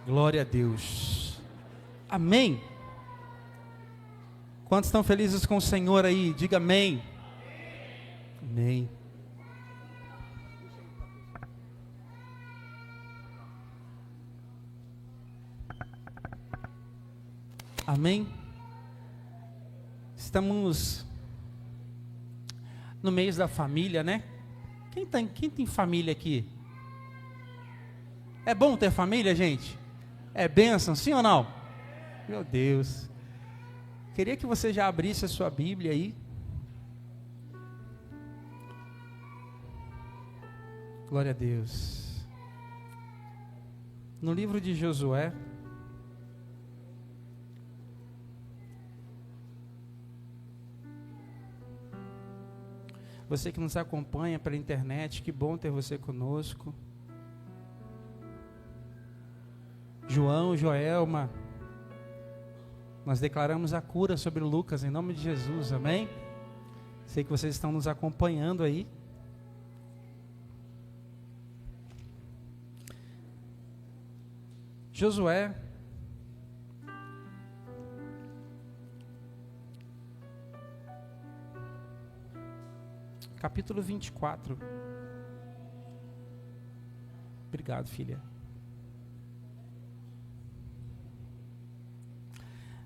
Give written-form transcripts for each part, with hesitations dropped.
Glória a Deus. Amém. Quantos estão felizes com o Senhor aí? Diga amém. Amém. Amém. Estamos no mês da família, né? Quem tem família aqui? É bom ter família, gente? É bênção, sim ou não? Meu Deus. Queria que você já abrisse a sua Bíblia aí. Glória a Deus. No livro de Josué. Você que nos acompanha pela internet, que bom ter você conosco. João, Joelma, nós declaramos a cura sobre o Lucas em nome de Jesus, amém? Sei que vocês estão nos acompanhando aí. Josué, capítulo 24. Obrigado, filha.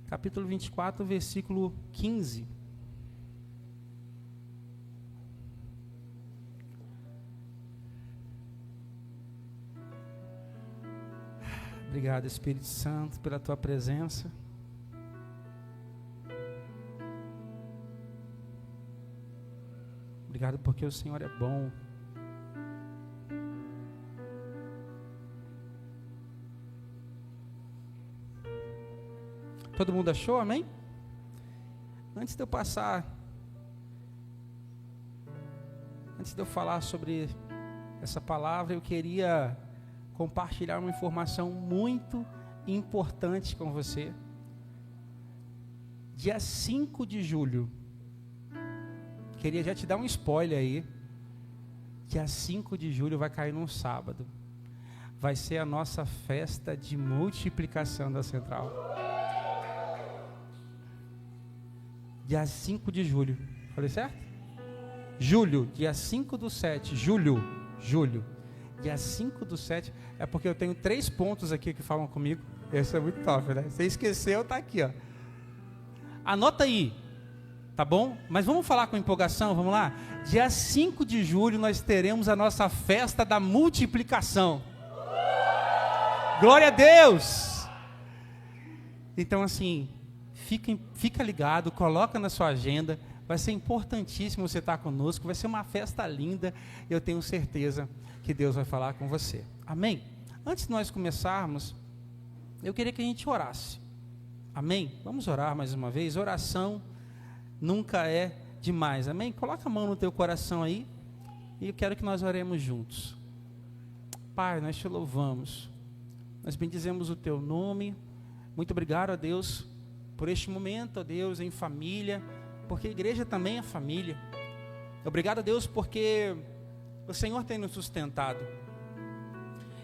Capítulo 24, versículo 15. Obrigado, Espírito Santo, pela tua presença. Obrigado porque o Senhor é bom. Todo mundo achou, amém? Antes de eu falar sobre essa palavra, eu queria compartilhar uma informação muito importante com você. Dia 5 de julho, queria já te dar um spoiler aí. Dia 5 de julho vai cair num sábado. Vai ser a nossa festa de multiplicação da Central. Dia 5 de julho. Falei certo? Julho, dia 5/7. Julho. Dia 5/7. É porque eu tenho 3 pontos aqui que falam comigo. Esse é muito top, né? Você esqueceu, tá aqui, ó. Anota aí. Tá bom? Mas vamos falar com empolgação, vamos lá? Dia 5 de julho nós teremos a nossa festa da multiplicação. Glória a Deus! Então assim, fica ligado, coloca na sua agenda, vai ser importantíssimo você estar conosco, vai ser uma festa linda, eu tenho certeza que Deus vai falar com você. Amém? Antes de nós começarmos, eu queria que a gente orasse. Amém? Vamos orar mais uma vez. Oração nunca é demais, amém? Coloca a mão no teu coração aí, e eu quero que nós oremos juntos. Pai, nós te louvamos, nós bendizemos o teu nome, muito obrigado a Deus, por este momento, ó Deus, em família, porque a igreja também é família. Obrigado a Deus, porque o Senhor tem nos sustentado.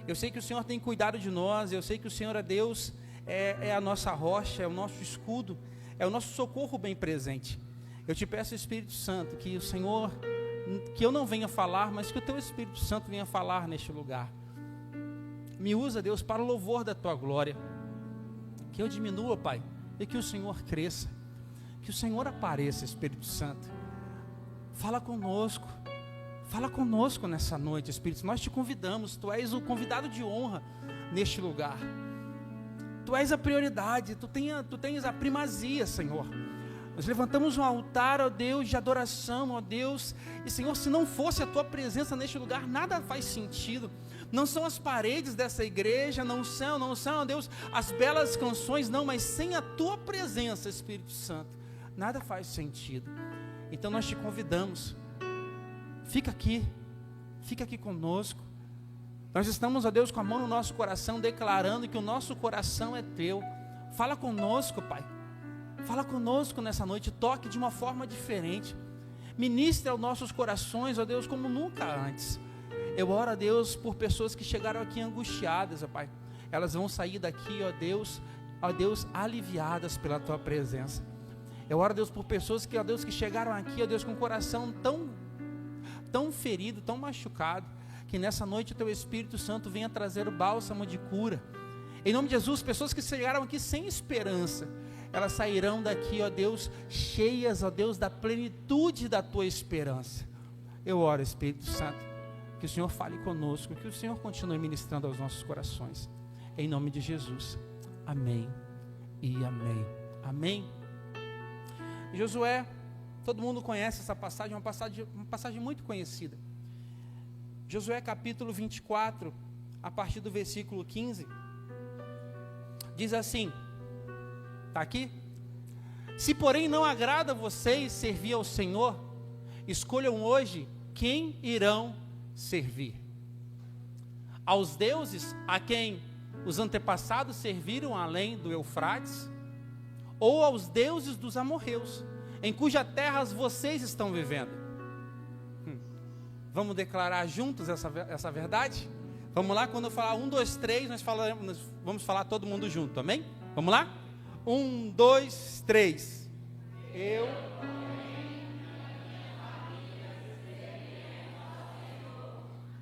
Eu sei que o Senhor tem cuidado de nós, eu sei que o Senhor, ó Deus, é a nossa rocha, é o nosso escudo, é o nosso socorro bem presente. Eu te peço, Espírito Santo, que o Senhor, que eu não venha falar, mas que o teu Espírito Santo venha falar neste lugar. Me usa, Deus, para o louvor da tua glória. Que eu diminua, Pai, e que o Senhor cresça. Que o Senhor apareça, Espírito Santo. Fala conosco nessa noite, Espírito. Nós te convidamos, tu és o convidado de honra neste lugar. Tu és a prioridade, tu tens a primazia, Senhor. Nós levantamos um altar, ó Deus, de adoração, ó Deus. E Senhor, se não fosse a tua presença neste lugar, nada faz sentido. Não são as paredes dessa igreja, não são, ó Deus, as belas canções, não, mas sem a tua presença, Espírito Santo, nada faz sentido. Então nós te convidamos, fica aqui conosco. Nós estamos, ó Deus, com a mão no nosso coração, declarando que o nosso coração é teu. Fala conosco, Pai. Fala conosco nessa noite, toque de uma forma diferente. Ministre aos nossos corações, ó Deus, como nunca antes. Eu oro a Deus por pessoas que chegaram aqui angustiadas, ó Pai. elas vão sair daqui, ó Deus, aliviadas pela tua presença. Eu oro, Deus, por pessoas que, ó Deus, que chegaram aqui, ó Deus, com o coração tão ferido, tão machucado, que nessa noite o teu Espírito Santo venha trazer o bálsamo de cura. Em nome de Jesus, pessoas que chegaram aqui sem esperança, elas sairão daqui, ó Deus, cheias, ó Deus, da plenitude da tua esperança. Eu oro, Espírito Santo, que o Senhor fale conosco, que o Senhor continue ministrando aos nossos corações. Em nome de Jesus. Amém e amém. Amém. Josué, todo mundo conhece essa passagem, uma passagem muito conhecida. Josué capítulo 24, a partir do versículo 15, diz assim, está aqui? Se porém não agrada a vocês servir ao Senhor, escolham hoje quem irão servir. Aos deuses a quem os antepassados serviram além do Eufrates, ou aos deuses dos amorreus, em cuja terra vocês estão vivendo. Vamos declarar juntos essa verdade? Vamos lá, quando eu falar 1, 2, 3, nós vamos falar todo mundo junto, amém? Vamos lá? 1, 2, 3. Eu...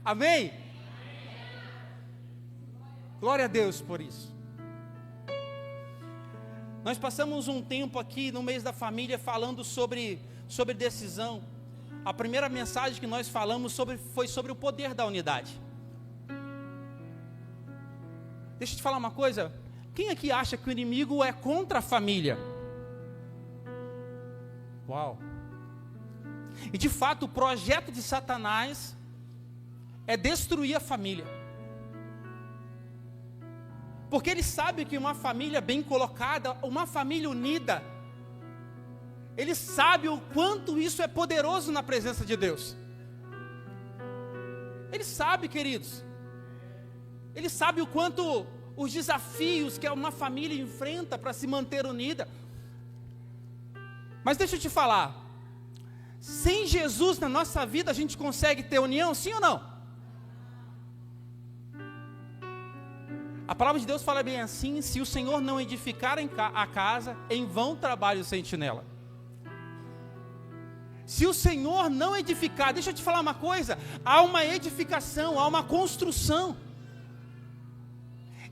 Amém? Glória a Deus por isso. Nós passamos um tempo aqui no mês da família falando sobre decisão. A primeira mensagem que nós falamos foi sobre o poder da unidade. Deixa eu te falar uma coisa. Quem aqui acha que o inimigo é contra a família? Uau! E de fato o projeto de Satanás é destruir a família. Porque ele sabe que uma família bem colocada, uma família unida, ele sabe o quanto isso é poderoso na presença de Deus. Ele sabe, queridos. Ele sabe o quanto os desafios que uma família enfrenta para se manter unida. Mas deixa eu te falar, sem Jesus na nossa vida a gente consegue ter união, sim ou não? A palavra de Deus fala bem assim: se o Senhor não edificar a casa, em vão trabalha o sentinela. Se o Senhor não edificar, deixa eu te falar uma coisa, há uma edificação, há uma construção.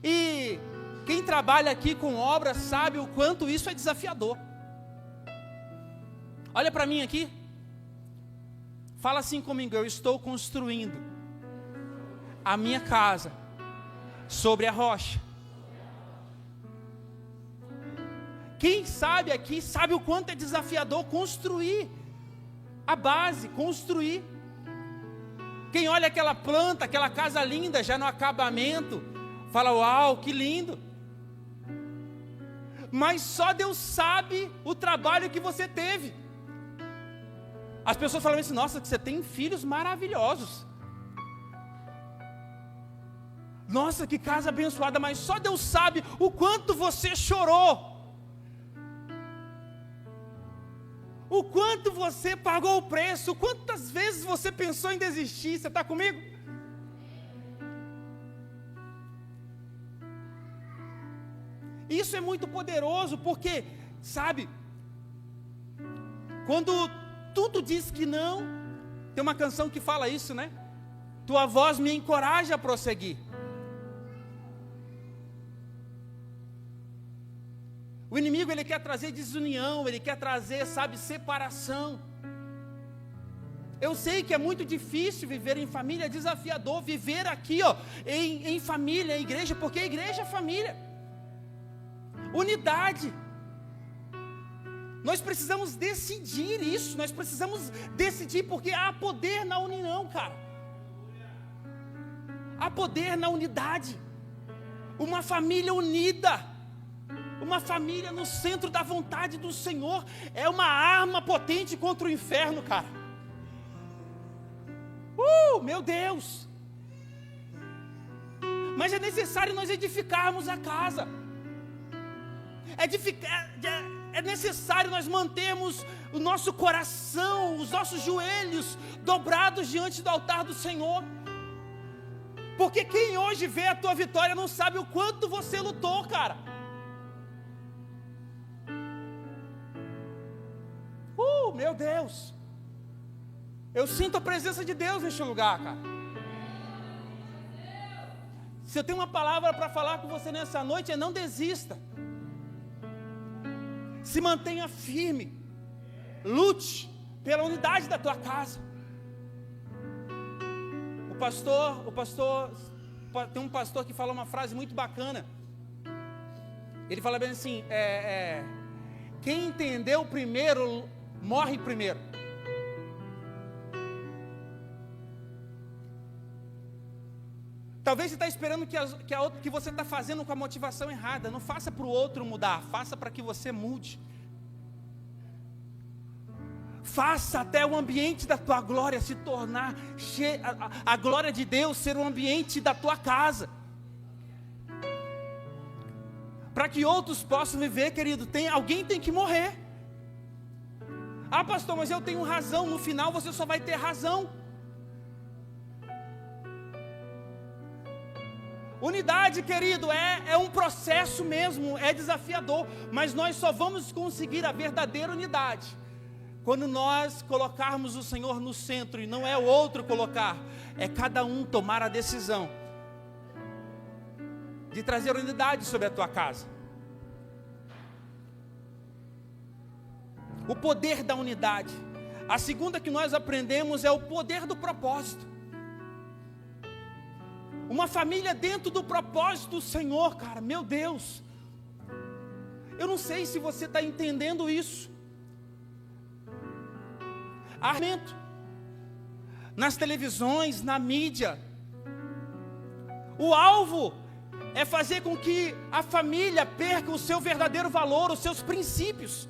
E quem trabalha aqui com obra sabe o quanto isso é desafiador. Olha para mim aqui, fala assim comigo: eu estou construindo a minha casa sobre a rocha. Quem sabe aqui sabe o quanto é desafiador construir a base, construir. Quem olha aquela planta, aquela casa linda já no acabamento, fala: uau, que lindo. Mas só Deus sabe o trabalho que você teve. As pessoas falam assim: nossa, que você tem filhos maravilhosos. Nossa, que casa abençoada. Mas só Deus sabe o quanto você chorou, o quanto você pagou o preço, quantas vezes você pensou em desistir. Você está comigo? Isso é muito poderoso, porque, sabe, quando tudo diz que não, tem uma canção que fala isso, né? Tua voz me encoraja a prosseguir. O inimigo, ele quer trazer desunião, ele quer trazer, sabe, separação. Eu sei que é muito difícil viver em família, é desafiador viver aqui, ó, em família, em igreja, porque a igreja é família. Unidade. Nós precisamos decidir isso, nós precisamos decidir, porque há poder na união, cara. Há poder na unidade. Uma família unida, uma família no centro da vontade do Senhor, é uma arma potente contra o inferno, cara. Meu Deus! Mas é necessário nós edificarmos a casa. É necessário nós mantermos o nosso coração, os nossos joelhos dobrados diante do altar do Senhor. Porque quem hoje vê a tua vitória não sabe o quanto você lutou, cara. Meu Deus. Eu sinto a presença de Deus neste lugar, cara. Se eu tenho uma palavra para falar com você nessa noite, é não desista. Se mantenha firme. Lute pela unidade da tua casa. Tem um pastor que fala uma frase muito bacana. Ele fala bem assim, quem entendeu primeiro, morre primeiro. Talvez você está esperando que você está fazendo com a motivação errada. Não faça para o outro mudar, faça para que você mude. Faça até o ambiente da tua glória se tornar a glória de Deus ser o ambiente da tua casa. Para que outros possam viver, querido, alguém tem que morrer. Ah, pastor, mas eu tenho razão. No final você só vai ter razão. Unidade, querido, é um processo mesmo, é desafiador. Mas nós só vamos conseguir a verdadeira unidade quando nós colocarmos o Senhor no centro. E não é o outro colocar, é cada um tomar a decisão de trazer unidade sobre a tua casa. O poder da unidade. A segunda que nós aprendemos é o poder do propósito. Uma família dentro do propósito do Senhor, cara, meu Deus. Eu não sei se você está entendendo isso. Argumento. Nas televisões, na mídia. O alvo é fazer com que a família perca o seu verdadeiro valor, os seus princípios.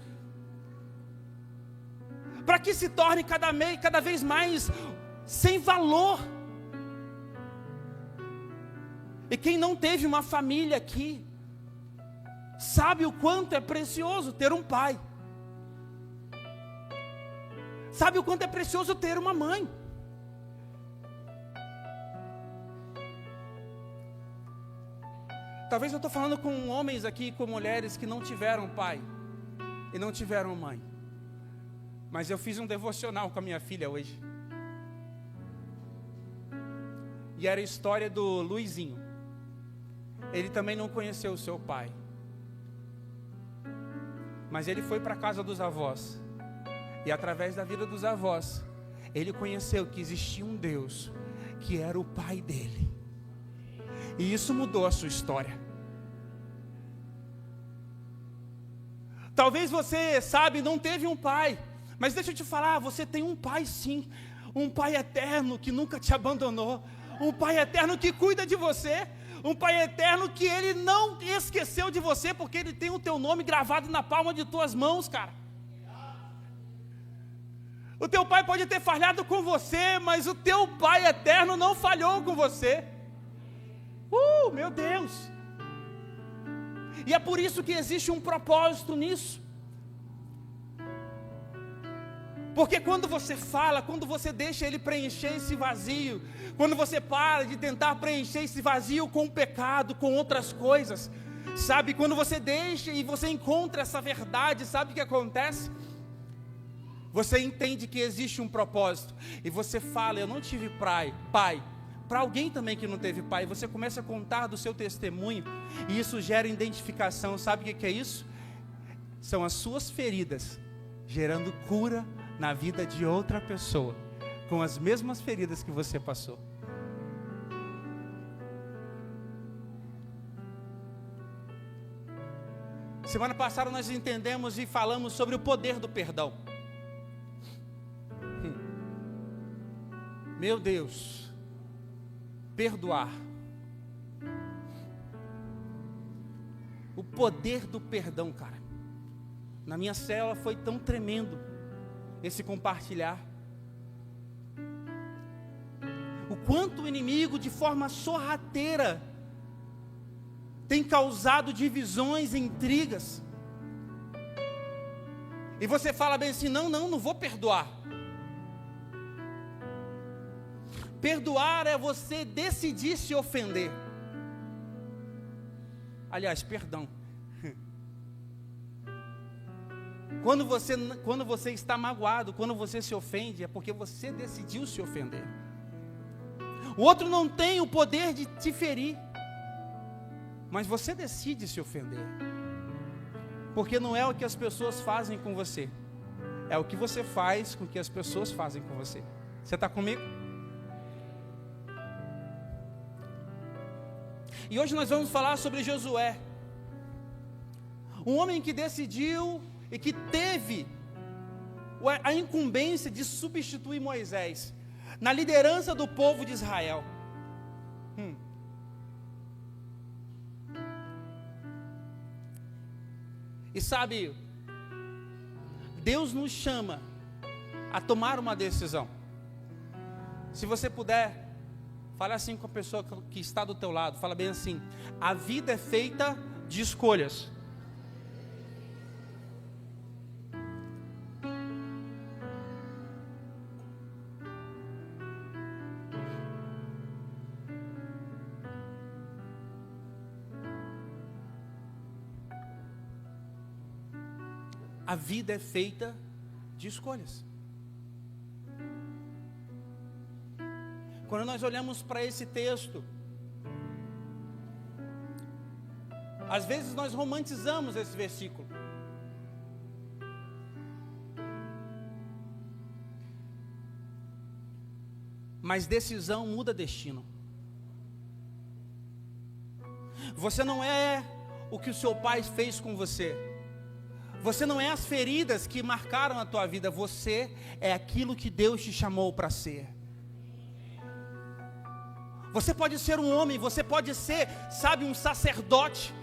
Para que se torne cada vez mais sem valor. E quem não teve uma família aqui, sabe o quanto é precioso ter um pai. Sabe o quanto é precioso ter uma mãe. Talvez eu estou falando com homens aqui, com mulheres que não tiveram pai e não tiveram mãe. Mas eu fiz um devocional com a minha filha hoje. E era a história do Luizinho. Ele também não conheceu o seu pai. Mas ele foi para a casa dos avós. E através da vida dos avós, ele conheceu que existia um Deus que era o pai dele. E isso mudou a sua história. Talvez você, não teve um pai. Mas deixa eu te falar, você tem um pai sim. Um pai eterno que nunca te abandonou. Um pai eterno que cuida de você. Um pai eterno que ele não esqueceu de você, porque ele tem o teu nome gravado na palma de tuas mãos, cara. O teu pai pode ter falhado com você, mas o teu pai eterno não falhou com você. Meu Deus. E é por isso que existe um propósito nisso. Porque quando você fala, quando você deixa ele preencher esse vazio, quando você para de tentar preencher esse vazio com o pecado, com outras coisas, sabe, quando você deixa e você encontra essa verdade, sabe o que acontece? Você entende que existe um propósito, e você fala, eu não tive pai, para alguém também que não teve pai, você começa a contar do seu testemunho, e isso gera identificação. Sabe o que é isso? São as suas feridas, gerando cura na vida de outra pessoa, com as mesmas feridas que você passou. Semana passada nós entendemos e falamos sobre o poder do perdão. Meu Deus, perdoar. O poder do perdão, cara. Na minha célula foi tão tremendo esse compartilhar. O quanto o inimigo, de forma sorrateira, tem causado divisões e intrigas. E você fala bem assim, não vou perdoar. Perdoar é você decidir se ofender. Aliás, perdão. Quando você está magoado, quando você se ofende, é porque você decidiu se ofender. O outro não tem o poder de te ferir, mas você decide se ofender. Porque não é o que as pessoas fazem com você, é o que você faz com o que as pessoas fazem com você. Você está comigo? E hoje nós vamos falar sobre Josué, um homem que decidiu e que teve a incumbência de substituir Moisés na liderança do povo de Israel. E sabe, Deus nos chama a tomar uma decisão. Se você puder, fale assim com a pessoa que está do teu lado, fala bem assim: a vida é feita de escolhas. A vida é feita de escolhas. Quando nós olhamos para esse texto, às vezes nós romantizamos esse versículo. Mas decisão muda destino. Você não é o que o seu pai fez com você. Você não é as feridas que marcaram a tua vida. Você é aquilo que Deus te chamou para ser. Você pode ser um homem, você pode ser, sabe, um sacerdote.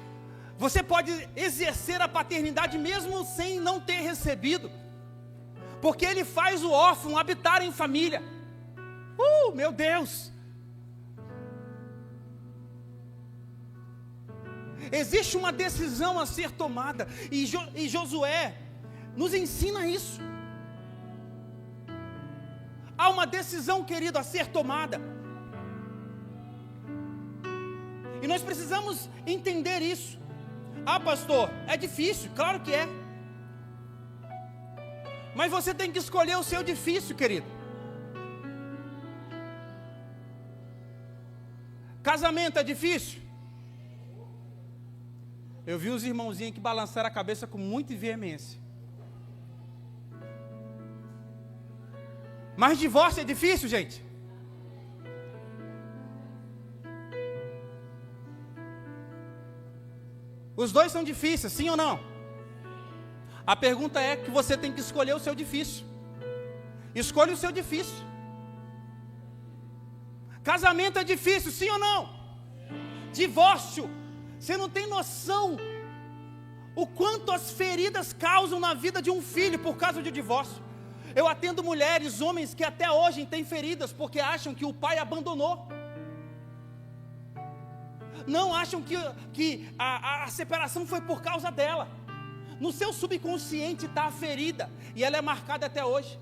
Você pode exercer a paternidade mesmo sem não ter recebido. Porque Ele faz o órfão habitar em família. Meu Deus! Existe uma decisão a ser tomada, e Josué nos ensina isso. Há uma decisão, querido, a ser tomada, e nós precisamos entender isso. Pastor, é difícil, claro que é, mas você tem que escolher o seu difícil, querido. Casamento é difícil? Eu vi uns irmãozinhos que balançaram a cabeça com muita veemência. Mas divórcio é difícil, gente? Os dois são difíceis, sim ou não? A pergunta é que você tem que escolher o seu difícil. Escolha o seu difícil. Casamento é difícil, sim ou não? Divórcio. Você não tem noção o quanto as feridas causam na vida de um filho por causa de divórcio. Eu atendo mulheres, homens que até hoje têm feridas porque acham que o pai abandonou. Não acham que a separação foi por causa dela. No seu subconsciente está a ferida e ela é marcada até hoje.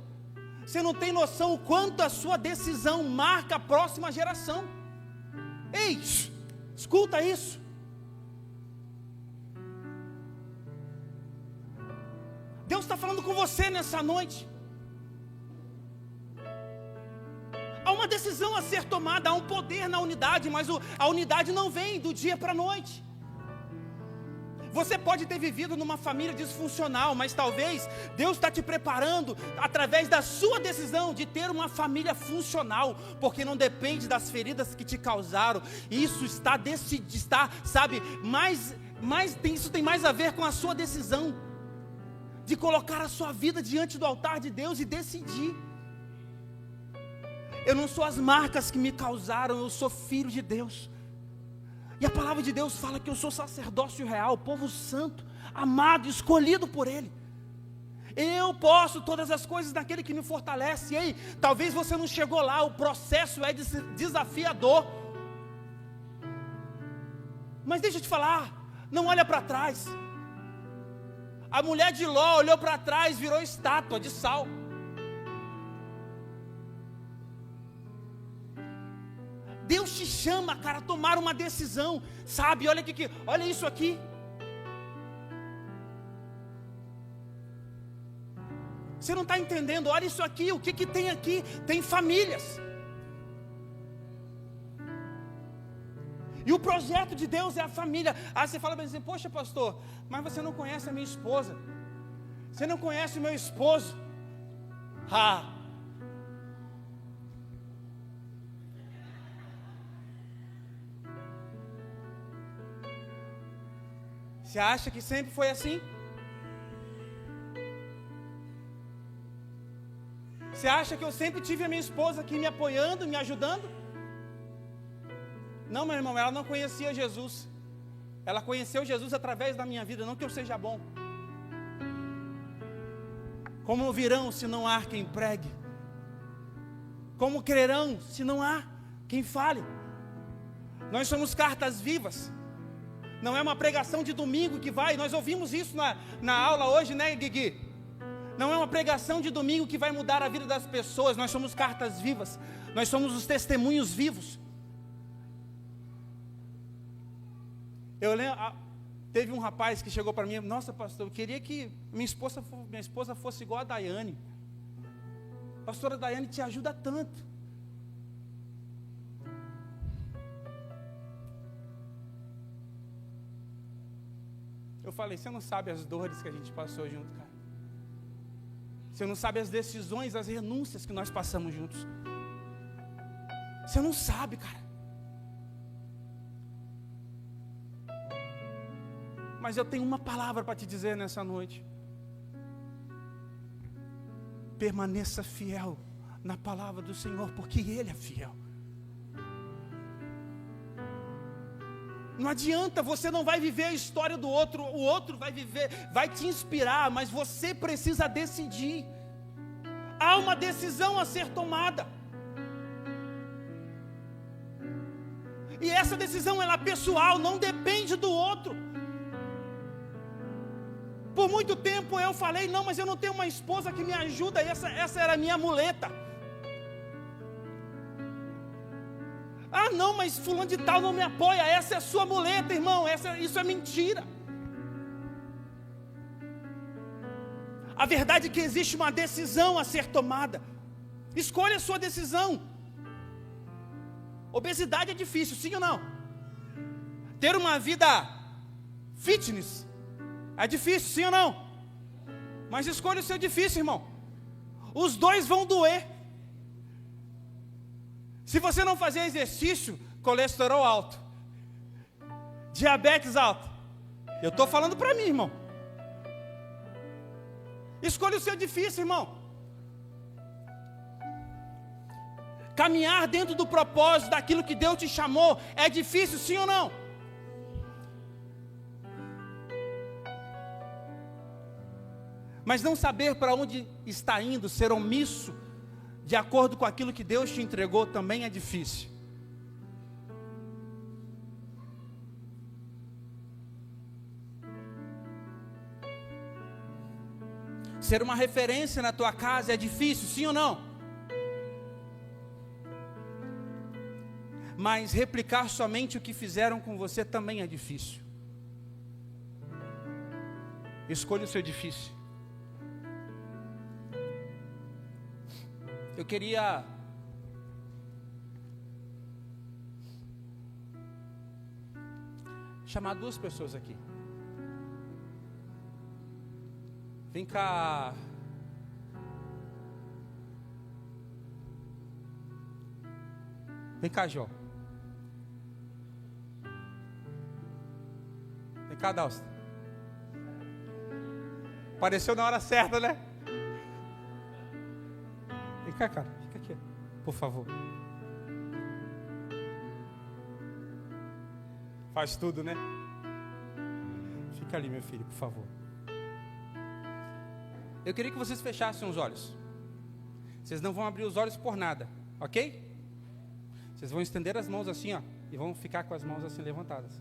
Você não tem noção o quanto a sua decisão marca a próxima geração. Ei, escuta isso. Deus está falando com você nessa noite. Há uma decisão a ser tomada, há um poder na unidade, mas a unidade não vem do dia para a noite. Você pode ter vivido numa família disfuncional, mas talvez Deus está te preparando através da sua decisão de ter uma família funcional, porque não depende das feridas que te causaram. Isso está sabe, isso tem mais a ver com a sua decisão de colocar a sua vida diante do altar de Deus e decidir. Eu não sou as marcas que me causaram, eu sou filho de Deus. E a palavra de Deus fala que eu sou sacerdócio real, povo santo, amado, escolhido por Ele. Eu posso todas as coisas naquele que me fortalece. Ei, talvez você não chegou lá, o processo é desafiador. Mas deixa eu te falar, não olha para trás. A mulher de Ló olhou para trás, virou estátua de sal. Deus te chama, cara, a tomar uma decisão, sabe? Olha aqui, olha isso aqui. Você não está entendendo, olha isso aqui, o que tem aqui? Tem famílias. E o projeto de Deus é a família. Aí você fala para assim, poxa pastor, mas você não conhece a minha esposa. Você não conhece o meu esposo. Você acha que sempre foi assim? Você acha que eu sempre tive a minha esposa aqui me apoiando, me ajudando? Não, meu irmão, ela não conhecia Jesus. Ela conheceu Jesus através da minha vida, não que eu seja bom. Como ouvirão se não há quem pregue? Como crerão se não há quem fale? Nós somos cartas vivas. Não é uma pregação de domingo que vai, nós ouvimos isso na aula hoje, né, Guigui? Não é uma pregação de domingo que vai mudar a vida das pessoas. Nós somos cartas vivas. Nós somos os testemunhos vivos. Eu lembro, teve um rapaz que chegou para mim, nossa pastor, eu queria que minha esposa fosse igual a Daiane. Pastora Daiane te ajuda tanto. Eu falei, você não sabe as dores que a gente passou junto, cara. Você não sabe as decisões, as renúncias que nós passamos juntos. Você não sabe, cara. Mas eu tenho uma palavra para te dizer nessa noite. Permaneça fiel na palavra do Senhor, porque Ele é fiel. Não adianta, você não vai viver a história do outro, o outro vai viver, vai te inspirar, mas você precisa decidir. Há uma decisão a ser tomada. E essa decisão ela é pessoal, não depende do outro. Por muito tempo eu falei, não, mas eu não tenho uma esposa que me ajuda, essa era a minha muleta. Ah não, mas fulano de tal não me apoia, essa é a sua muleta, irmão, isso é mentira. A verdade é que existe uma decisão a ser tomada. Escolha a sua decisão. Obesidade é difícil, sim ou não? Ter uma vida fitness é difícil, sim ou não? Mas escolha o seu difícil, irmão. Os dois vão doer. Se você não fazer exercício, colesterol alto, diabetes alto. Eu estou falando para mim, irmão. Escolha o seu difícil, irmão. Caminhar dentro do propósito, daquilo que Deus te chamou, é difícil, sim ou não? Mas não saber para onde está indo, ser omisso, de acordo com aquilo que Deus te entregou, também é difícil. Ser uma referência na tua casa é difícil, sim ou não? Mas replicar somente o que fizeram com você também é difícil. Escolha o seu difícil. Eu queria chamar duas pessoas aqui. Vem cá. Vem cá, Jó. Vem cá, Dalson. Apareceu na hora certa, né? Vem cá, cara. Fica aqui, por favor. Faz tudo, né? Fica ali, meu filho, por favor. Eu queria que vocês fechassem os olhos. Vocês não vão abrir os olhos por nada, ok? Vocês vão estender as mãos assim, ó, e vão ficar com as mãos assim levantadas.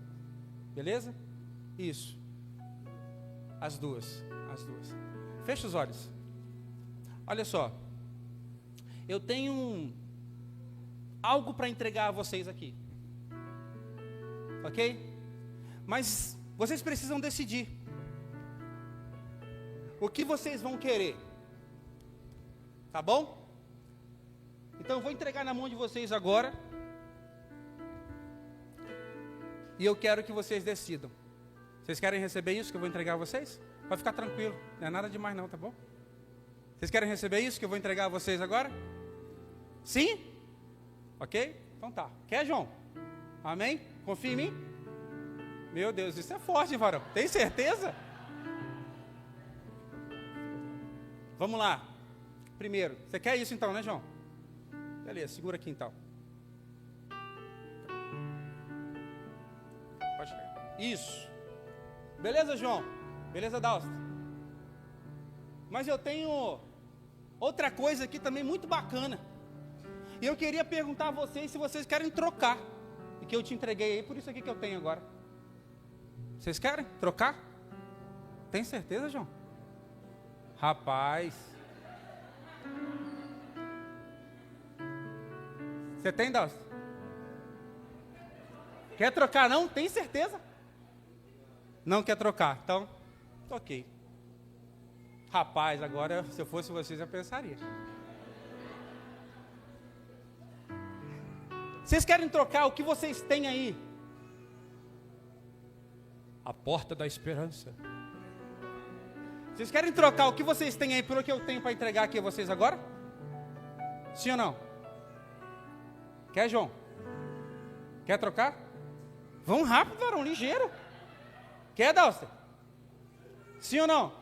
Beleza? Isso. As duas. Fecha os olhos. Olha só. Eu tenho algo para entregar a vocês aqui. Ok? Mas vocês precisam decidir o que vocês vão querer. Tá bom? Então eu vou entregar na mão de vocês agora. E eu quero que vocês decidam. Vocês querem receber isso que eu vou entregar a vocês? Pode ficar tranquilo, não é nada demais não, tá bom? Vocês querem receber isso que eu vou entregar a vocês agora? Sim? Ok? Então tá. Quer, João? Amém? Confia em mim? Meu Deus, isso é forte, varão. Tem certeza? Vamos lá. Primeiro, você quer isso então, né, João? Beleza, segura aqui então. Pode pegar. Isso. Beleza, João? Beleza, Dalsto? Mas eu tenho outra coisa aqui também muito bacana. E eu queria perguntar a vocês se vocês querem trocar o que eu te entreguei aí por isso aqui que eu tenho agora. Vocês querem trocar? Tem certeza, João? Rapaz. Você tem, Dalsto? Quer trocar não? Tem certeza? Não quer trocar, então, ok. Rapaz, agora se eu fosse vocês eu pensaria. Vocês querem trocar o que vocês têm aí? A porta da esperança. Vocês querem trocar o que vocês têm aí pelo que eu tenho para entregar aqui a vocês agora? Sim ou não? Quer, João? Quer trocar? Vão rápido, varão, ligeiro. Quer, Dalster? Sim ou não?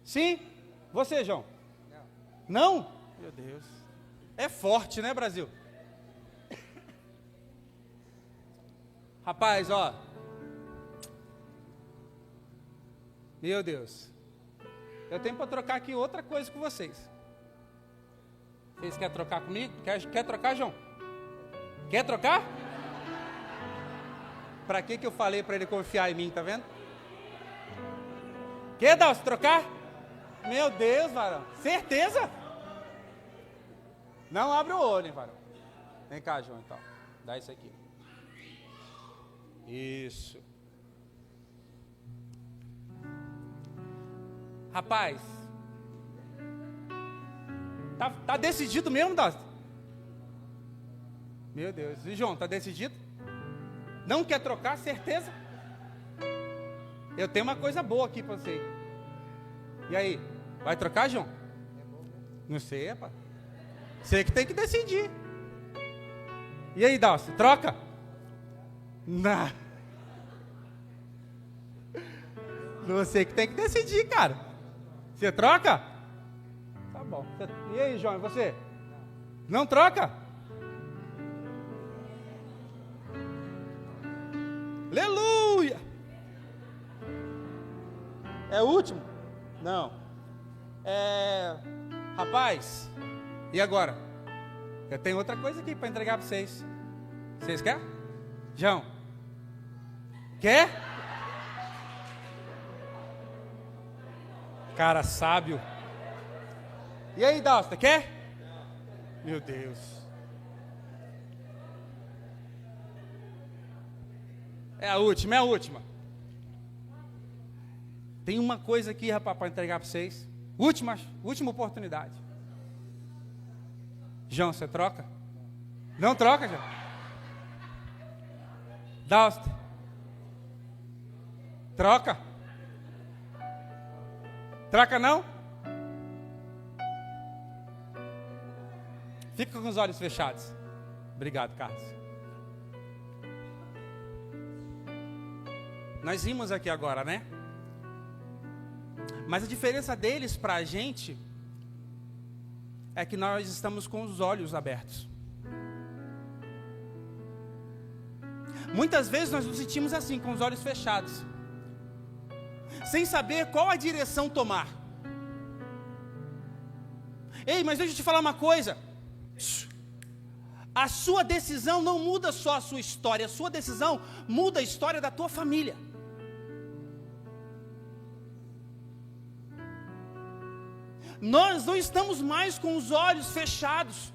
Sim? Você, João? Não? Meu Deus. É forte, né, Brasil? Rapaz, ó. Meu Deus. Eu tenho para trocar aqui outra coisa com vocês. Vocês querem trocar comigo? Quer trocar, João? Quer trocar? Para que eu falei para ele confiar em mim, tá vendo? Quer, Dalcio, trocar? Meu Deus, varão. Certeza? Não abre o olho, hein, varão. Vem cá, João, então. Dá isso aqui. Isso. Rapaz. Tá decidido mesmo, Dalcio? Meu Deus. E João, tá decidido? Não quer trocar? Certeza? Eu tenho uma coisa boa aqui para você. E aí? Vai trocar, João? Não sei, rapaz. Você que tem que decidir. E aí, Dalcio, troca? Não. Você que tem que decidir, cara. Você troca? Tá bom. E aí, João, e você? Não troca? Aleluia! É o último? Não. Rapaz, e agora? Eu tenho outra coisa aqui para entregar para vocês. Vocês querem? João? Quer? Cara sábio. E aí, Dalsta, quer? Meu Deus. É a última. Tem uma coisa aqui, rapaz, para entregar para vocês. Última oportunidade. João, você troca? Não troca, João? Dalsta. Troca? Troca não? Fica com os olhos fechados. Obrigado, Carlos. Nós vimos aqui agora, né? Mas a diferença deles para a gente é que nós estamos com os olhos abertos. Muitas vezes nós nos sentimos assim, com os olhos fechados, sem saber qual a direção tomar. Ei, mas deixa eu te falar uma coisa. A sua decisão não muda só a sua história, a sua decisão muda a história da tua família. Nós não estamos mais com os olhos fechados.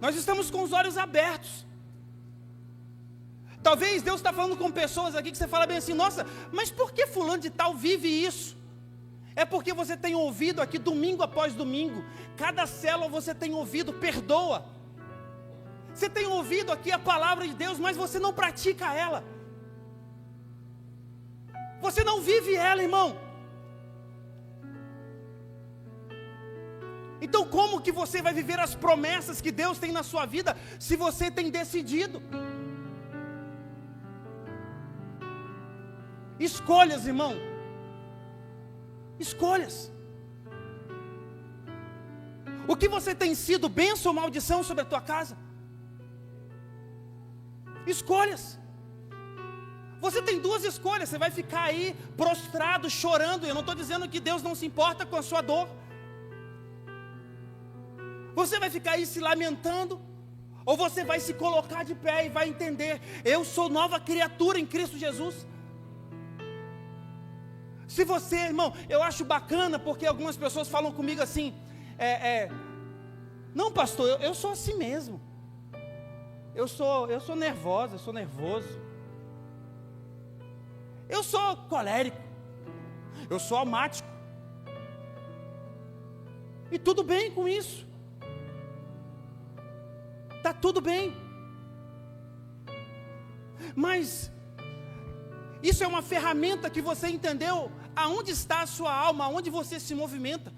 Nós estamos com os olhos abertos. Talvez Deus está falando com pessoas aqui que você fala bem assim: nossa, mas por que fulano de tal vive isso? É porque você tem ouvido aqui domingo após domingo, cada célula você tem ouvido, perdoa. Você tem ouvido aqui a palavra de Deus, mas você não pratica ela. Você não vive ela, irmão. Então como que você vai viver as promessas que Deus tem na sua vida, se você tem decidido? Escolhas, irmão. Escolhas. O que você tem sido, bênção ou maldição sobre a tua casa? Escolhas. Você tem duas escolhas. Você vai ficar aí prostrado, chorando. Eu não estou dizendo que Deus não se importa com a sua dor. Você vai ficar aí se lamentando, ou você vai se colocar de pé e vai entender: eu sou nova criatura em Cristo Jesus. Se você, irmão, eu acho bacana, porque algumas pessoas falam comigo assim: não, pastor, eu sou assim mesmo. Eu sou nervosa, eu sou nervoso. Eu sou colérico. Eu sou almático. E tudo bem com isso. Está tudo bem. Mas isso é uma ferramenta que você entendeu aonde está a sua alma, aonde você se movimenta.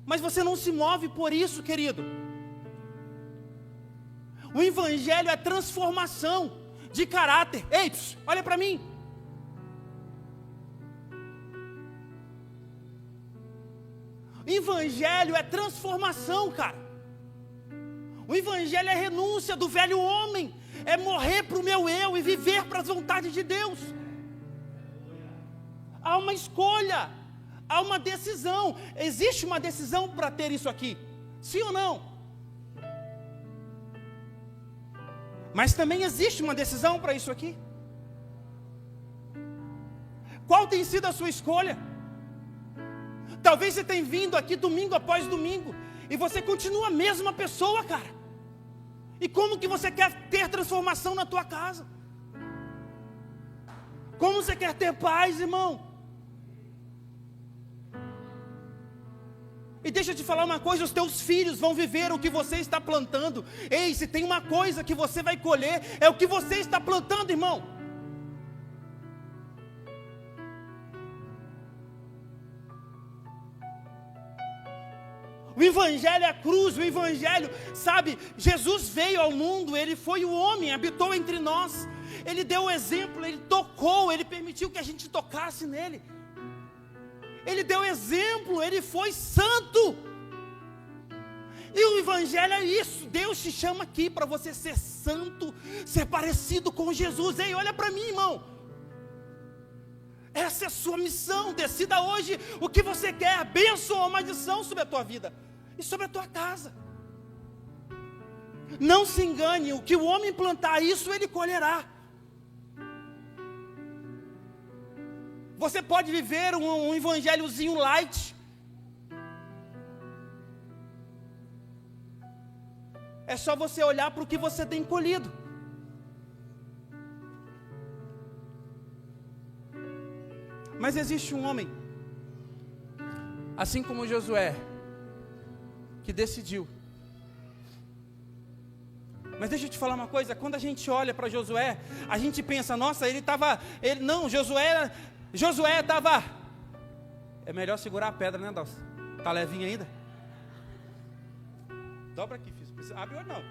Mas você não se move por isso, querido. O evangelho é transformação de caráter. Ei, olha para mim. O evangelho é transformação, cara. O evangelho é renúncia do velho homem. É morrer para o meu eu e viver para as vontades de Deus. Há uma escolha, há uma decisão. Existe uma decisão para ter isso aqui, sim ou não? Mas também existe uma decisão para isso aqui. Qual tem sido a sua escolha? Talvez você tenha vindo aqui domingo após domingo e você continua a mesma pessoa, cara. E como que você quer ter transformação na tua casa? Como você quer ter paz, irmão? E deixa eu te falar uma coisa: os teus filhos vão viver o que você está plantando. Ei, se tem uma coisa que você vai colher, é o que você está plantando, irmão. O evangelho é a cruz, o evangelho, sabe, Jesus veio ao mundo, ele foi o homem, habitou entre nós, ele deu o exemplo, ele tocou, ele permitiu que a gente tocasse nele, ele deu exemplo, ele foi santo. E o evangelho é isso. Deus te chama aqui para você ser santo, ser parecido com Jesus. Ei, olha para mim, irmão. Essa é a sua missão. Decida hoje o que você quer, bênção ou maldição sobre a tua vida e sobre a tua casa. Não se engane, o que o homem plantar, isso ele colherá. Você pode viver um evangelhozinho light. É só você olhar para o que você tem colhido. Mas existe um homem, assim como Josué, que decidiu. Mas deixa eu te falar uma coisa: quando a gente olha para Josué, a gente pensa, nossa, Josué estava... É melhor segurar a pedra, né, Dalson? Está levinho ainda? Dobra aqui, filho. Abre o olho não.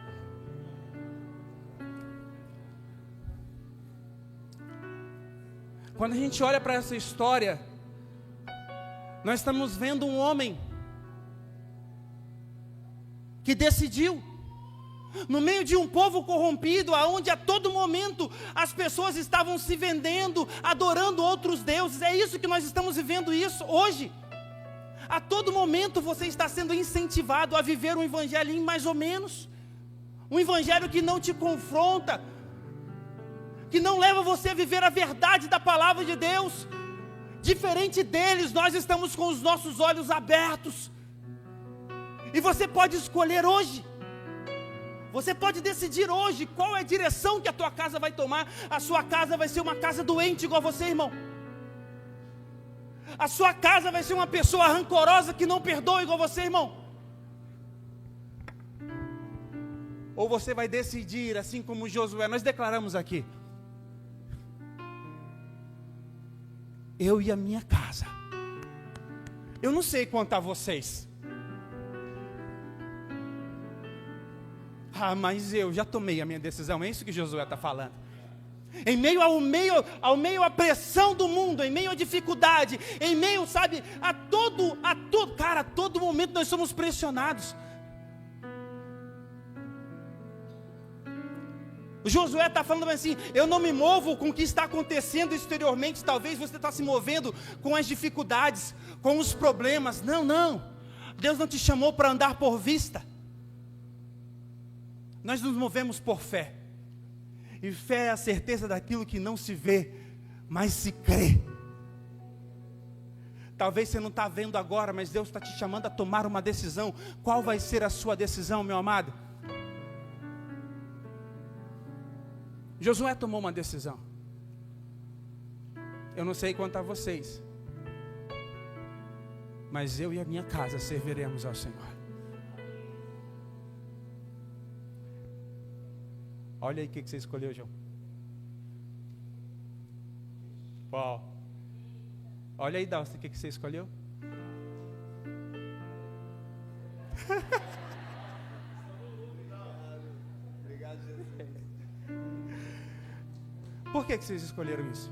Quando a gente olha para essa história, nós estamos vendo um homem que decidiu, no meio de um povo corrompido, aonde a todo momento as pessoas estavam se vendendo, adorando outros deuses. É isso que nós estamos vivendo isso hoje. A todo momento você está sendo incentivado a viver um evangelho mais ou menos, um evangelho que não te confronta, que não leva você a viver a verdade da palavra de Deus. Diferente deles, nós estamos com os nossos olhos abertos, e você pode escolher hoje Você pode decidir hoje qual é a direção que a tua casa vai tomar. A sua casa vai ser uma casa doente igual você, irmão. A sua casa vai ser uma pessoa rancorosa que não perdoa igual você, irmão. Ou você vai decidir, assim como Josué, nós declaramos aqui: eu e a minha casa. Eu não sei quanto a vocês. Mas eu já tomei a minha decisão. É isso que Josué está falando. Em meio à pressão do mundo, em meio à dificuldade, em meio, sabe, a todo momento nós somos pressionados. O Josué está falando assim: eu não me movo com o que está acontecendo exteriormente. Talvez você está se movendo com as dificuldades, com os problemas. Não. Deus não te chamou para andar por vista. Nós nos movemos por fé. E fé é a certeza daquilo que não se vê, mas se crê. Talvez você não está vendo agora, mas Deus está te chamando a tomar uma decisão. Qual vai ser a sua decisão, meu amado? Josué tomou uma decisão. Eu não sei quanto a vocês, mas eu e a minha casa serviremos ao Senhor. Olha aí o que você escolheu, João. Uau. Olha aí, Dalton, o que você escolheu? Obrigado, Jesus. Por que vocês escolheram isso?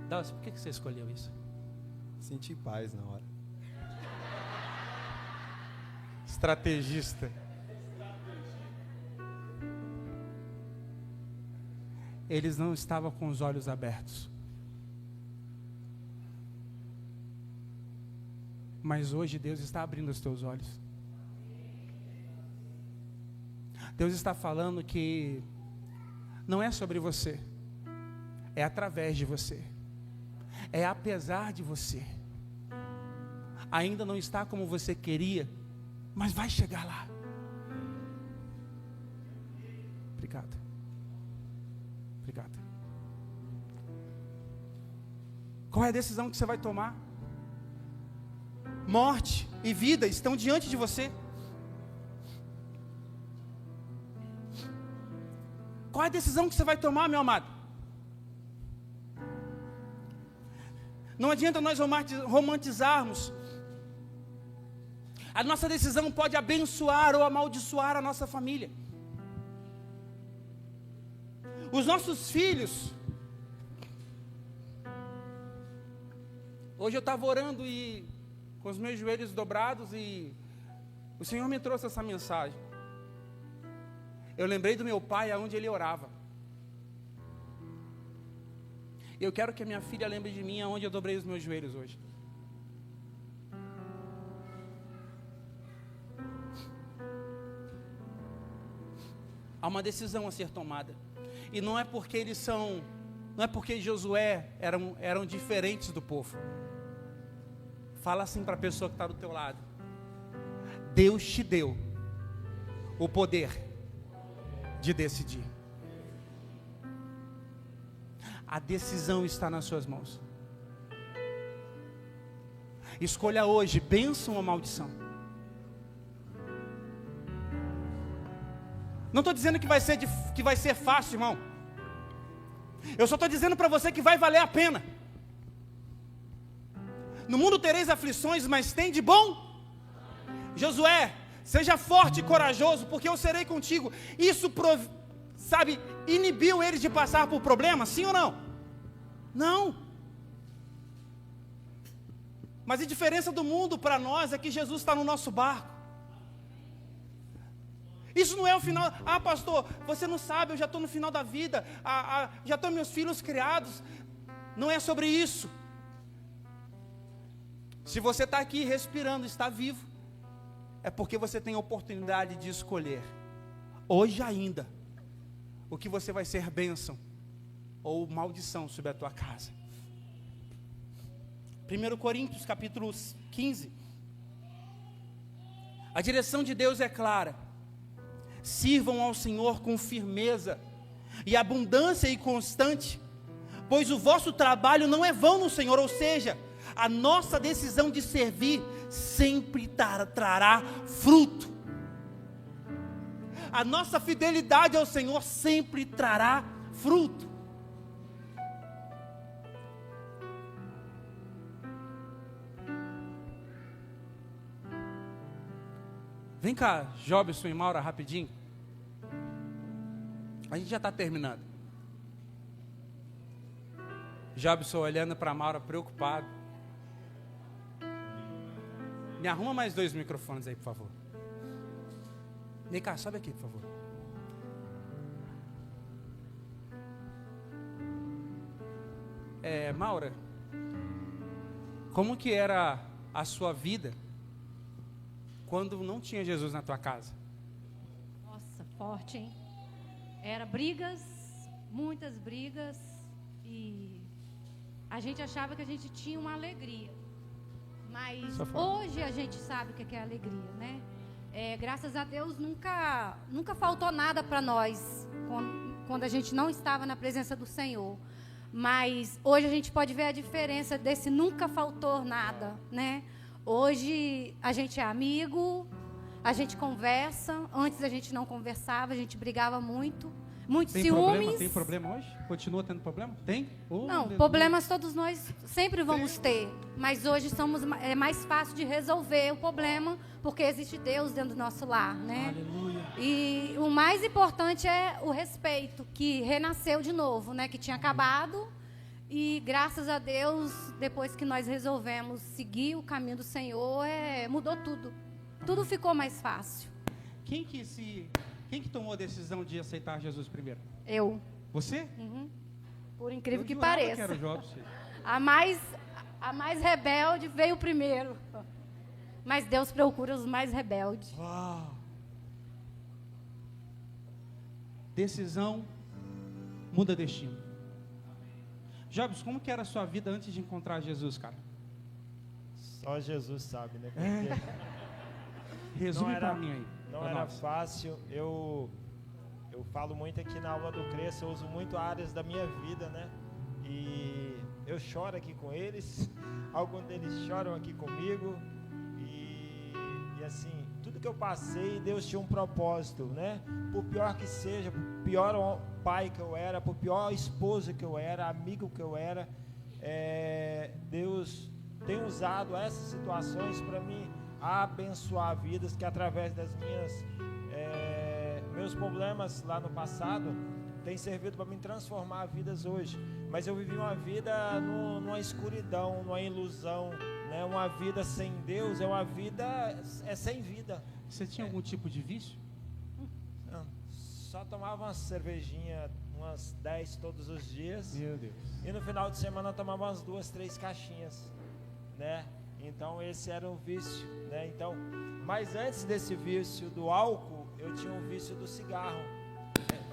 Dalton, por que você escolheu isso? Senti paz na hora. Estrategista. Eles não estavam com os olhos abertos. Mas hoje Deus está abrindo os teus olhos. Deus está falando que não é sobre você, é através de você, é apesar de você. Ainda não está como você queria, mas vai chegar lá. Obrigado. Qual é a decisão que você vai tomar? Morte e vida estão diante de você. Qual é a decisão que você vai tomar, meu amado? Não adianta nós romantizarmos. A nossa decisão pode abençoar ou amaldiçoar a nossa família. Os nossos filhos. Hoje eu estava orando com os meus joelhos dobrados e o Senhor me trouxe essa mensagem. Eu lembrei do meu pai, aonde ele orava. Eu quero que a minha filha lembre de mim, aonde eu dobrei os meus joelhos hoje. Há uma decisão a ser tomada. E não é porque não é porque Josué eram diferentes do povo. Fala assim para a pessoa que está do teu lado: Deus te deu o poder de decidir. A decisão está nas suas mãos. Escolha hoje, bênção ou maldição. Não estou dizendo que vai ser fácil, irmão. Eu só estou dizendo para você que vai valer a pena. No mundo tereis aflições, mas tem de bom. Josué, seja forte e corajoso, porque eu serei contigo. Isso, inibiu eles de passar por problemas, sim ou não? Não. Mas a diferença do mundo para nós é que Jesus está no nosso barco. Isso não é o final. Pastor, você não sabe, eu já estou no final da vida. Já estão meus filhos criados. Não é sobre isso. Se você está aqui respirando, está vivo, é porque você tem a oportunidade de escolher, hoje ainda, o que você vai ser bênção ou maldição sobre a tua casa. 1 Coríntios capítulo 15. A direção de Deus é clara. Sirvam ao Senhor com firmeza e abundância e constante, pois o vosso trabalho não é vão no Senhor, ou seja, a nossa decisão de servir sempre trará fruto. A nossa fidelidade ao Senhor sempre trará fruto. Vem cá, Jobson e Maura, rapidinho. A gente já está terminando. Jobson olhando para a Maura preocupado. Me arruma mais 2 microfones aí, por favor. Vem cá, sobe aqui, por favor. Maura, como que era a sua vida quando não tinha Jesus na tua casa? Nossa, forte, hein? Era brigas, muitas brigas, e a gente achava que a gente tinha uma alegria. Mas hoje a gente sabe o que é alegria, né? Graças a Deus nunca faltou nada para nós quando a gente não estava na presença do Senhor. Mas hoje a gente pode ver a diferença desse nunca faltou nada, né? Hoje a gente é amigo, a gente conversa. Antes a gente não conversava, a gente brigava muito. Muitos ciúmes. Tem problema hoje? Continua tendo problema? Tem? Não, problemas todos nós sempre vamos ter. Mas hoje é mais fácil de resolver o problema, porque existe Deus dentro do nosso lar, né? Aleluia. E o mais importante é o respeito, que renasceu de novo, né? Que tinha acabado. E graças a Deus, depois que nós resolvemos seguir o caminho do Senhor, mudou tudo. Tudo ficou mais fácil. Quem que tomou a decisão de aceitar Jesus primeiro? Eu. Você? Uhum. Por incrível que jurava pareça. Que era o Jobson. A mais rebelde veio primeiro. Mas Deus procura os mais rebeldes. Uau. Decisão muda destino. Jobson, como que era a sua vida antes de encontrar Jesus, cara? Só Jesus sabe, né? Resume para mim aí. Não era fácil. Eu falo muito aqui na aula do Cresça, eu uso muito áreas da minha vida, né? E eu choro aqui com eles, alguns deles choram aqui comigo. E assim, tudo que eu passei, Deus tinha um propósito, né? Por pior que seja, por pior pai que eu era, por pior esposo que eu era, amigo que eu era, Deus tem usado essas situações para mim abençoar vidas, que através das meus problemas lá no passado tem servido para me transformar vidas hoje. Mas eu vivi uma vida numa escuridão, numa ilusão, né? Uma vida sem Deus é uma vida sem vida. Você tinha algum tipo de vício? Não, só tomava uma cervejinha, umas 10 todos os dias. Meu Deus. E no final de semana eu tomava umas 2, 3 caixinhas, né? Então esse era um vício, né? Então, mas antes desse vício do álcool, eu tinha um vício do cigarro.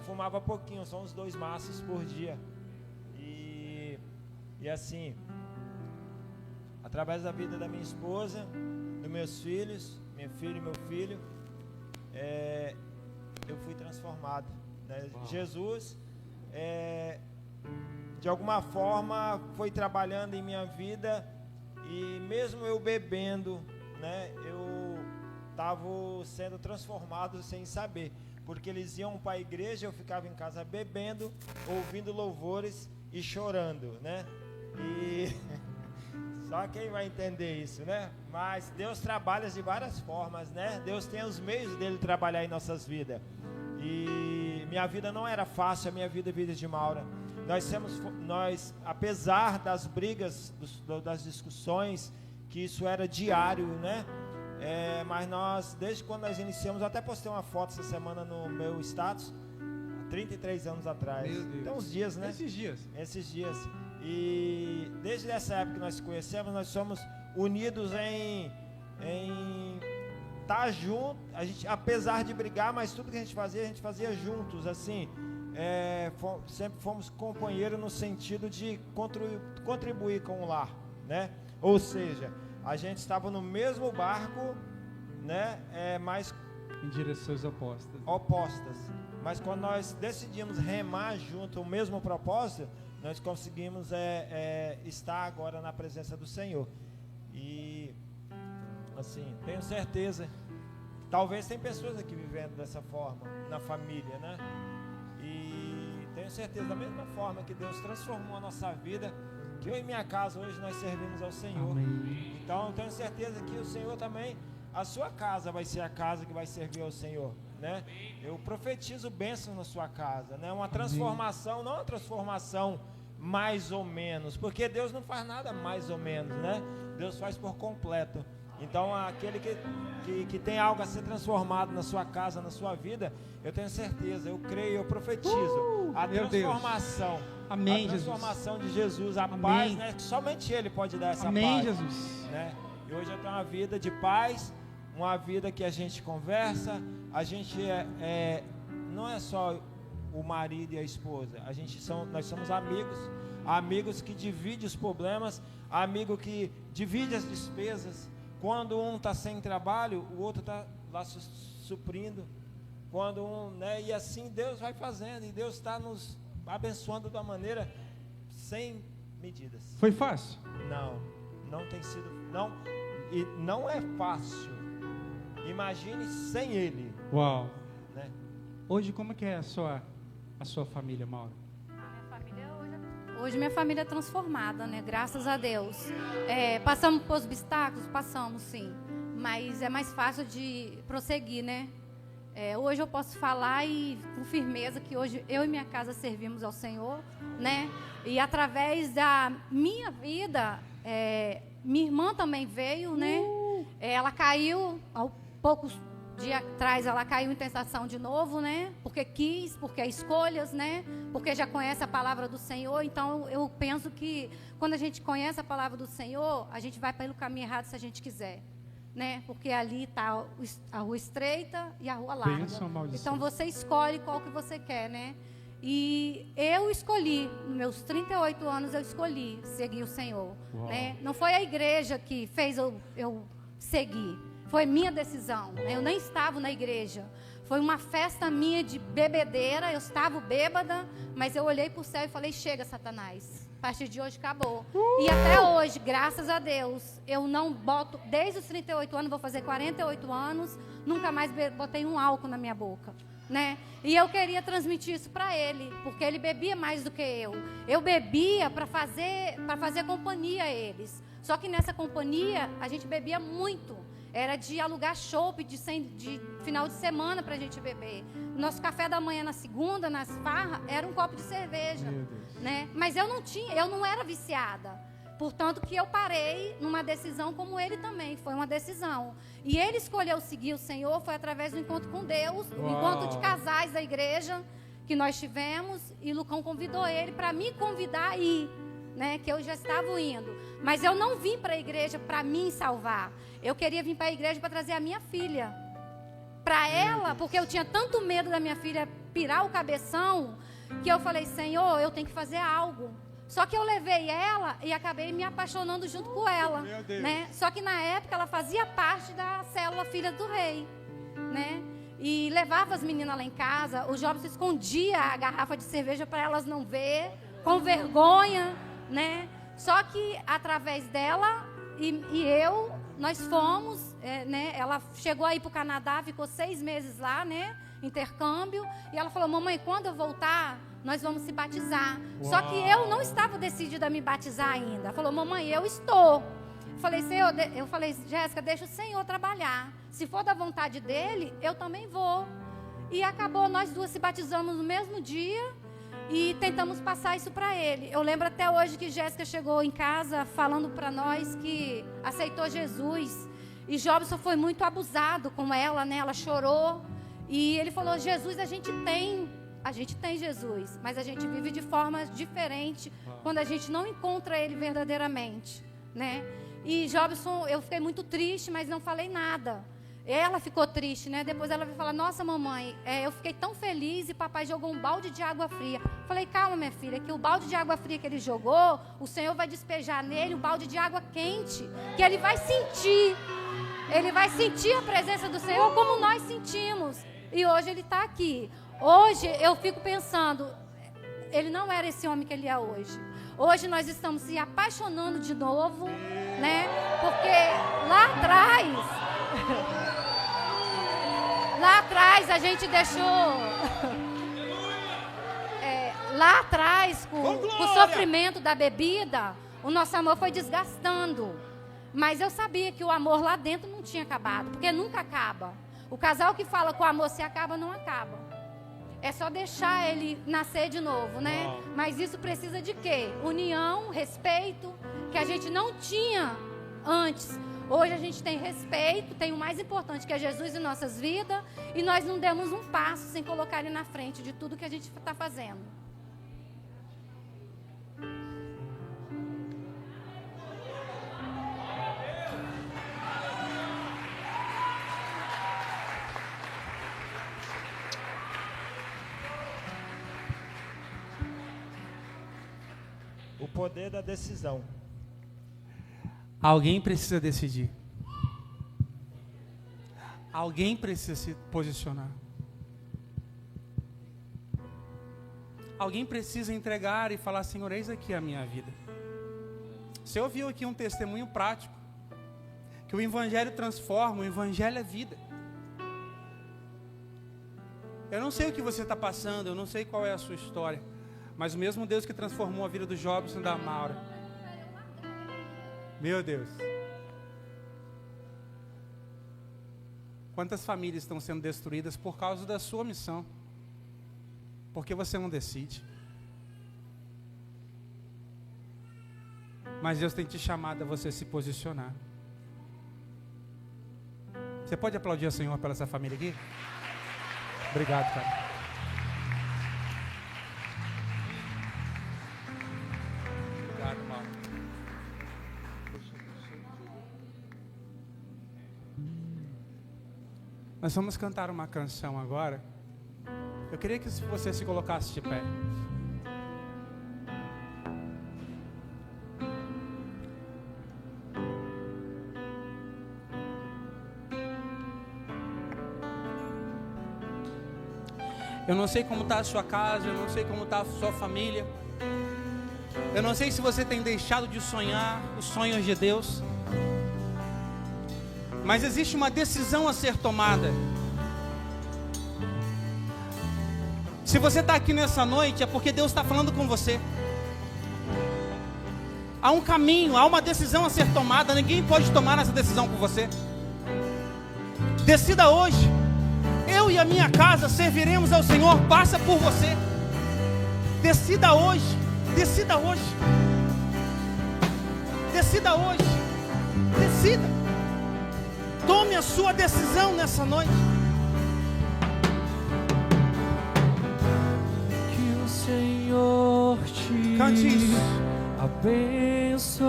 Fumava pouquinho, só uns 2 maços por dia. E assim, através da vida da minha esposa, dos meus filhos, minha filha e meu filho, eu fui transformado, né? Jesus, de alguma forma, foi trabalhando em minha vida. E mesmo eu bebendo, né, eu estava sendo transformado sem saber. Porque eles iam para a igreja, eu ficava em casa bebendo, ouvindo louvores e chorando, né? E só quem vai entender isso, né? Mas Deus trabalha de várias formas, né? Deus tem os meios dele trabalhar em nossas vidas. E minha vida não era fácil, a minha vida é vida de Maura. Nós, apesar das brigas, das discussões, que isso era diário, né? Mas nós, desde quando nós iniciamos, eu até postei uma foto essa semana no meu status, 33 anos atrás. Meu Deus. Então, uns dias, né? Esses dias. E desde essa época que nós conhecemos, nós somos unidos em estar junto. A gente, apesar de brigar, mas tudo que a gente fazia juntos, assim. Sempre fomos companheiros no sentido de contribuir com o lar, né? Ou seja, a gente estava no mesmo barco, né? Mas Em direções opostas. opostas. Mas quando nós decidimos remar junto o mesmo propósito, nós conseguimos estar agora na presença do Senhor. E assim, tenho certeza, talvez tem pessoas aqui vivendo dessa forma, na família, né? E tenho certeza, da mesma forma que Deus transformou a nossa vida, que eu e minha casa hoje nós servimos ao Senhor. Amém. Então eu tenho certeza que o Senhor também, a sua casa vai ser a casa que vai servir ao Senhor, né? Eu profetizo bênção na sua casa, né? Uma transformação, não uma transformação mais ou menos, porque Deus não faz nada mais ou menos, né? Deus faz por completo. Então aquele que tem algo a ser transformado na sua casa, na sua vida, eu tenho certeza, eu creio, eu profetizo a meu transformação. Amém, a transformação de Jesus, a Amém. paz, né? Que somente Ele pode dar essa Amém, paz, Jesus. né? E hoje eu tenho uma vida de paz, uma vida que a gente conversa, a gente não é só o marido e a esposa, nós somos amigos que dividem os problemas, amigo que divide as despesas. Quando um está sem trabalho, o outro está lá suprindo. Quando né? E assim Deus vai fazendo, e Deus está nos abençoando de uma maneira sem medidas. Foi fácil? Não tem sido, e não é fácil. Imagine sem Ele. Uau. Né? Hoje como que é a sua família, Mauro? Minha família hoje minha família é transformada, né? Graças a Deus. Passamos por obstáculos? Passamos, sim. Mas é mais fácil de prosseguir, né? Hoje eu posso falar com firmeza que hoje eu e minha casa servimos ao Senhor, né? E através da minha vida, minha irmã também veio, né? Ela caiu, há poucos dias atrás ela caiu em tentação de novo, né? Porque escolhas, né? Porque já conhece a palavra do Senhor. Então eu penso que quando a gente conhece a palavra do Senhor, a gente vai pelo caminho errado se a gente quiser. Né? Porque ali está a rua estreita e a rua larga. Bênção, maldição. Então você escolhe qual que você quer, né? E eu escolhi, nos meus 38 anos eu escolhi seguir o Senhor, né? Não foi a igreja que fez eu seguir, foi minha decisão, né? Eu nem estava na igreja, foi uma festa minha de bebedeira, eu estava bêbada, mas eu olhei para o céu e falei, chega, Satanás. A partir de hoje acabou. E até hoje, graças a Deus, eu não boto, desde os 38 anos, vou fazer 48 anos, nunca mais botei um álcool na minha boca, né? E eu queria transmitir isso para ele, porque ele bebia mais do que eu. Eu bebia para fazer companhia a eles. Só que nessa companhia, a gente bebia muito. Era de alugar chopp de final de semana para a gente beber. Nosso café da manhã na segunda, nas farras, era um copo de cerveja, né? Mas eu não era viciada. Portanto, que eu parei numa decisão como ele também. Foi uma decisão. E ele escolheu seguir o Senhor, foi através do encontro com Deus, o encontro de casais da igreja que nós tivemos. E Lucão convidou ele para me convidar a ir, né? Que eu já estava indo. Mas eu não vim para a igreja para me salvar. Eu queria vir para a igreja para trazer a minha filha. Para ela, porque eu tinha tanto medo da minha filha pirar o cabeção, que eu falei, Senhor, eu tenho que fazer algo. Só que eu levei ela e acabei me apaixonando junto com ela, né? Só que na época ela fazia parte da célula Filha do Rei, né? E levava as meninas lá em casa, o Jobson escondia a garrafa de cerveja para elas não ver, com vergonha, né? Só que através dela e eu, nós fomos, né? Ela chegou aí para o Canadá, ficou 6 meses lá, né? Intercâmbio, e ela falou, mamãe, quando eu voltar, nós vamos se batizar. Só que eu não estava decidida a me batizar ainda. Ela falou, mamãe, eu estou. Eu falei, Jéssica, deixa o Senhor trabalhar. Se for da vontade dele, eu também vou. E acabou, nós duas se batizamos no mesmo dia e tentamos passar isso para ele. Eu lembro até hoje que Jéssica chegou em casa falando para nós que aceitou Jesus. E Jobson foi muito abusado com ela, né? Ela chorou. E ele falou, Jesus a gente tem Jesus, mas a gente vive de forma diferente quando a gente não encontra ele verdadeiramente, né? E Jobson, eu fiquei muito triste, mas não falei nada. Ela ficou triste, né? Depois ela veio falar, nossa mamãe, eu fiquei tão feliz e papai jogou um balde de água fria. Falei, calma minha filha, que o balde de água fria que ele jogou, o Senhor vai despejar nele um balde de água quente, que ele vai sentir a presença do Senhor como nós sentimos. E hoje ele está aqui. Hoje eu fico pensando, ele não era esse homem que ele é hoje. Hoje nós estamos se apaixonando de novo, né? Porque lá atrás a gente deixou... lá atrás, com o sofrimento da bebida, o nosso amor foi desgastando. Mas eu sabia que o amor lá dentro não tinha acabado, porque nunca acaba. O casal que fala que o amor se acaba, não acaba. É só deixar ele nascer de novo, né? Mas isso precisa de quê? União, respeito, que a gente não tinha antes. Hoje a gente tem respeito, tem o mais importante que é Jesus em nossas vidas, e nós não demos um passo sem colocar ele na frente de tudo que a gente está fazendo. O poder da decisão. Alguém precisa decidir. Alguém precisa se posicionar. Alguém precisa entregar e falar, Senhor, eis aqui a minha vida. Você ouviu aqui um testemunho prático, que o Evangelho transforma, o Evangelho é vida. Eu não sei o que você está passando, eu não sei qual é a sua história, mas o mesmo Deus que transformou a vida do Jobson e da Maura, meu Deus, quantas famílias estão sendo destruídas por causa da sua missão, porque você não decide. Mas Deus tem te chamado a você se posicionar. Você pode aplaudir ao Senhor pela essa família aqui? Obrigado, cara. Obrigado, Paulo. Nós vamos cantar uma canção agora. Eu queria que você se colocasse de pé. Eu não sei como está a sua casa, eu não sei como está a sua família. Eu não sei se você tem deixado de sonhar os sonhos de Deus. Mas existe uma decisão a ser tomada. Se você está aqui nessa noite, é porque Deus está falando com você. Há um caminho, há uma decisão a ser tomada. Ninguém pode tomar essa decisão por você. Decida hoje. Eu e a minha casa serviremos ao Senhor. Passa por você. Decida hoje. Decida hoje. Decida hoje. Decida. Tome a sua decisão nessa noite. Que o Senhor te Cante isso. abençoe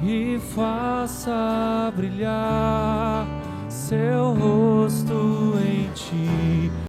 e faça brilhar seu rosto em ti.